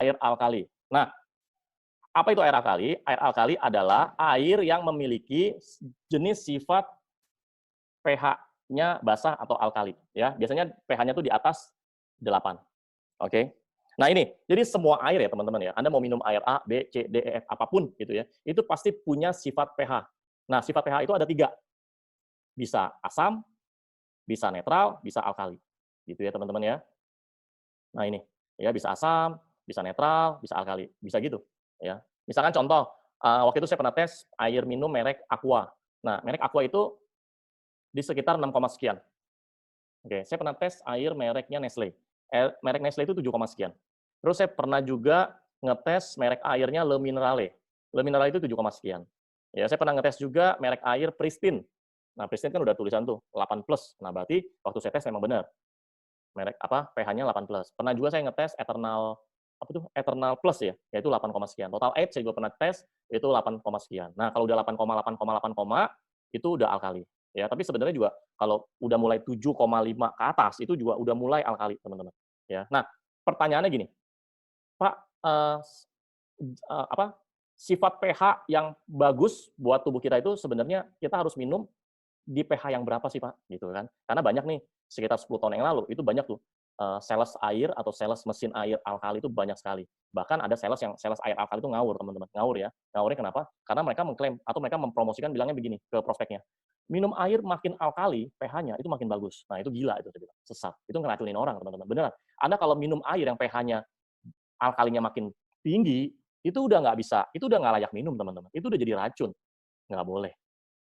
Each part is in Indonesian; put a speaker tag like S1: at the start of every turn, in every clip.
S1: air alkali. Nah, apa itu air alkali? Air alkali adalah air yang memiliki jenis sifat pH-nya basah atau alkali. Ya, biasanya pH-nya tuh di atas 8. Oke. Nah ini, jadi semua air ya teman-teman ya, Anda mau minum air A, B, C, D, E, F, apapun gitu ya, itu pasti punya sifat pH. Nah, sifat pH itu ada 3, bisa asam, bisa netral, bisa alkali. Gitu ya teman-teman ya. Nah ini, ya bisa asam, bisa netral, bisa alkali, bisa gitu. Ya. Misalkan contoh, waktu itu saya pernah tes air minum merek Aqua. Nah, merek Aqua itu di sekitar 6, sekian. Oke, saya pernah tes air mereknya Nestle. Merek Nestle itu 7, sekian. Terus saya pernah juga ngetes merek airnya Le Minerale. Le Minerale itu 7, sekian. Ya, saya pernah ngetes juga merek air Pristine. Nah, Pristine kan udah tulisan tuh 8 plus. Nah, berarti waktu saya tes memang benar. Merek apa? pH-nya 8 plus. Pernah juga saya ngetes Eternal apa tuh? Eternal Plus ya, yaitu 8, sekian. Total 8 saya juga pernah tes itu 8, sekian. Nah, kalau udah 8,8,8, itu udah alkali. Ya, tapi sebenarnya juga kalau udah mulai 7,5 ke atas itu juga udah mulai alkali, teman-teman. Ya. Nah, pertanyaannya gini, Pak, apa sifat pH yang bagus buat tubuh kita itu sebenarnya kita harus minum di pH yang berapa sih, Pak? Gitu kan. Karena banyak nih, sekitar 10 tahun yang lalu, itu banyak tuh, sales air atau sales mesin air alkali itu banyak sekali. Bahkan ada sales air alkali itu ngawur, teman-teman. Ngawur ya. Ngawurnya kenapa? Karena mereka mengklaim atau mereka mempromosikan bilangnya begini ke prospeknya, minum air makin alkali, pH-nya itu makin bagus. Nah, itu gila itu, sesat. Itu ngeracunin orang, teman-teman. Beneran. Anda kalau minum air yang pH-nya alkalinya makin tinggi, itu udah nggak bisa, itu udah nggak layak minum, teman-teman. Itu udah jadi racun. Nggak boleh.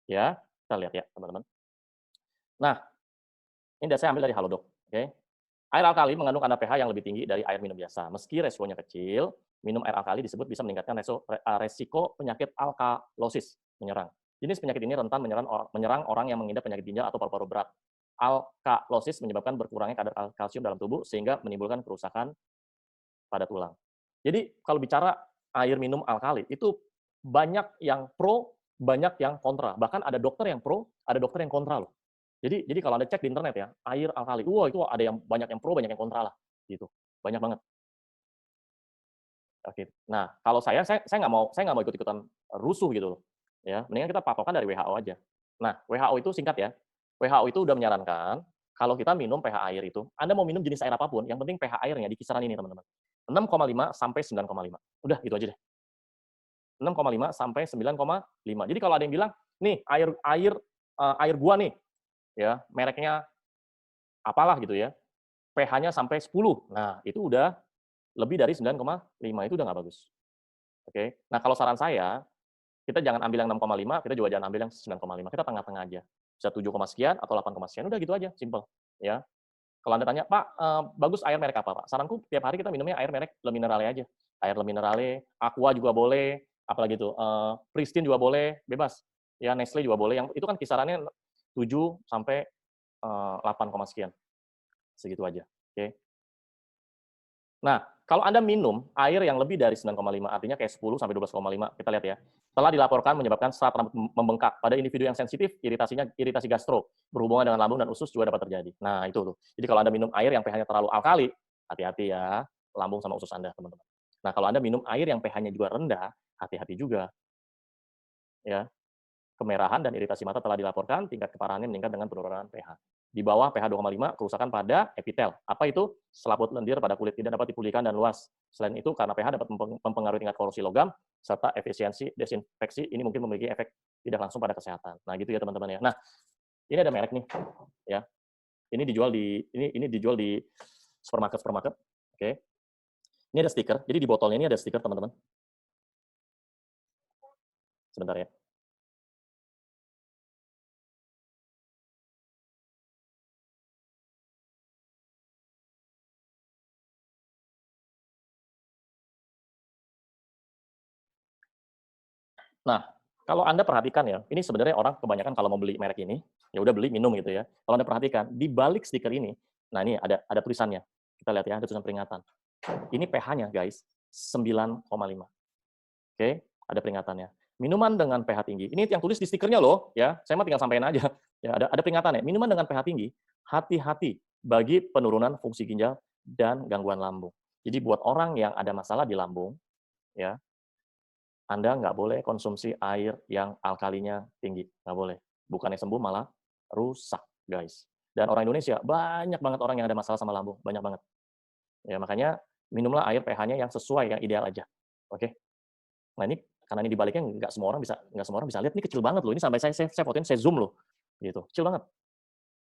S1: Ya, kita lihat ya, teman-teman. Nah, ini saya ambil dari Halodoc, oke. Air alkali mengandung kadar pH yang lebih tinggi dari air minum biasa. Meski resikonya kecil, minum air alkali disebut bisa meningkatkan resiko penyakit alkalosis menyerang. Jenis penyakit ini rentan menyerang orang yang mengidap penyakit ginjal atau paru-paru berat. Alkalosis menyebabkan berkurangnya kadar kalsium dalam tubuh sehingga menimbulkan kerusakan pada tulang. Jadi kalau bicara air minum alkali itu banyak yang pro, banyak yang kontra. Bahkan ada dokter yang pro, ada dokter yang kontra loh. Jadi kalau Anda cek di internet ya, air alkali, wah itu ada yang banyak yang pro, banyak yang kontra lah, gitu. Banyak banget. Oke. Nah, kalau saya nggak mau ikut-ikutan rusuh gitu loh. Ya, mendingan kita patokan dari WHO aja. Nah, WHO itu singkat ya. WHO itu udah menyarankan kalau kita minum pH air itu, Anda mau minum jenis air apapun, yang penting pH airnya di kisaran ini, teman-teman. 6,5 sampai 9,5. Udah, gitu aja deh. 6,5 sampai 9,5. Jadi kalau ada yang bilang, nih air gua nih, ya mereknya apalah gitu ya, pH-nya sampai 10. Nah, itu udah lebih dari 9,5, itu udah nggak bagus. Oke. Nah, kalau saran saya, kita jangan ambil yang 6,5, kita juga jangan ambil yang 9,5. Kita tengah-tengah aja. Bisa 7, sekian atau 8, sekian, udah gitu aja, simple. Ya. Kalau Anda tanya, "Pak, bagus air merek apa, Pak?" Saranku tiap hari kita minumnya air merek Le Minerale aja. Air Le Minerale, Aqua juga boleh, apalagi tuh, Pristine juga boleh, bebas. Ya, Nestle juga boleh, yang itu kan kisarannya 7 sampai, 8, sekian. Segitu aja, oke. Nah, kalau Anda minum air yang lebih dari 9,5, artinya kayak 10 sampai 12,5, kita lihat ya. Telah dilaporkan menyebabkan serat rambut membengkak. Pada individu yang sensitif, iritasi gastro, berhubungan dengan lambung dan usus juga dapat terjadi. Nah, itu tuh. Jadi kalau Anda minum air yang pH-nya terlalu alkali, hati-hati ya, lambung sama usus Anda, teman-teman. Nah, kalau Anda minum air yang pH-nya juga rendah, hati-hati juga. Ya, kemerahan dan iritasi mata telah dilaporkan, tingkat keparahannya meningkat dengan penurunan pH. Di bawah pH 2,5, kerusakan pada epitel. Apa itu? Selaput lendir pada kulit tidak dapat dipulihkan dan luas. Selain itu, karena pH dapat mempengaruhi tingkat korosi logam, serta efisiensi desinfeksi, ini mungkin memiliki efek tidak langsung pada kesehatan. Nah, gitu ya teman-teman ya. Nah, ini ada merek nih, ya. Ini dijual di supermarket. Oke. Ini ada stiker. Jadi di botolnya ini ada stiker, teman-teman. Sebentar ya. Nah, kalau Anda perhatikan ya, ini sebenarnya orang kebanyakan kalau mau beli merek ini, ya udah beli, minum gitu ya. Kalau Anda perhatikan, di balik stiker ini, nah ini ada tulisannya. Kita lihat ya, ada tulisan peringatan. Ini pH-nya guys, 9,5. Oke, ada peringatannya. Minuman dengan pH tinggi, ini yang tulis di stikernya loh, ya. Saya mah tinggal sampaikan aja. Ya, ada peringatannya. Minuman dengan pH tinggi, hati-hati bagi penurunan fungsi ginjal dan gangguan lambung. Jadi buat orang yang ada masalah di lambung, ya, Anda nggak boleh konsumsi air yang alkalinya tinggi, nggak boleh. Bukannya sembuh malah rusak, guys. Dan orang Indonesia banyak banget orang yang ada masalah sama lambung, banyak banget. Ya makanya minumlah air pH-nya yang sesuai, yang ideal aja. Oke. Nah ini karena ini dibaliknya nggak semua orang bisa lihat, ini kecil banget loh, ini sampai saya fotoin, saya zoom loh, gitu, kecil banget.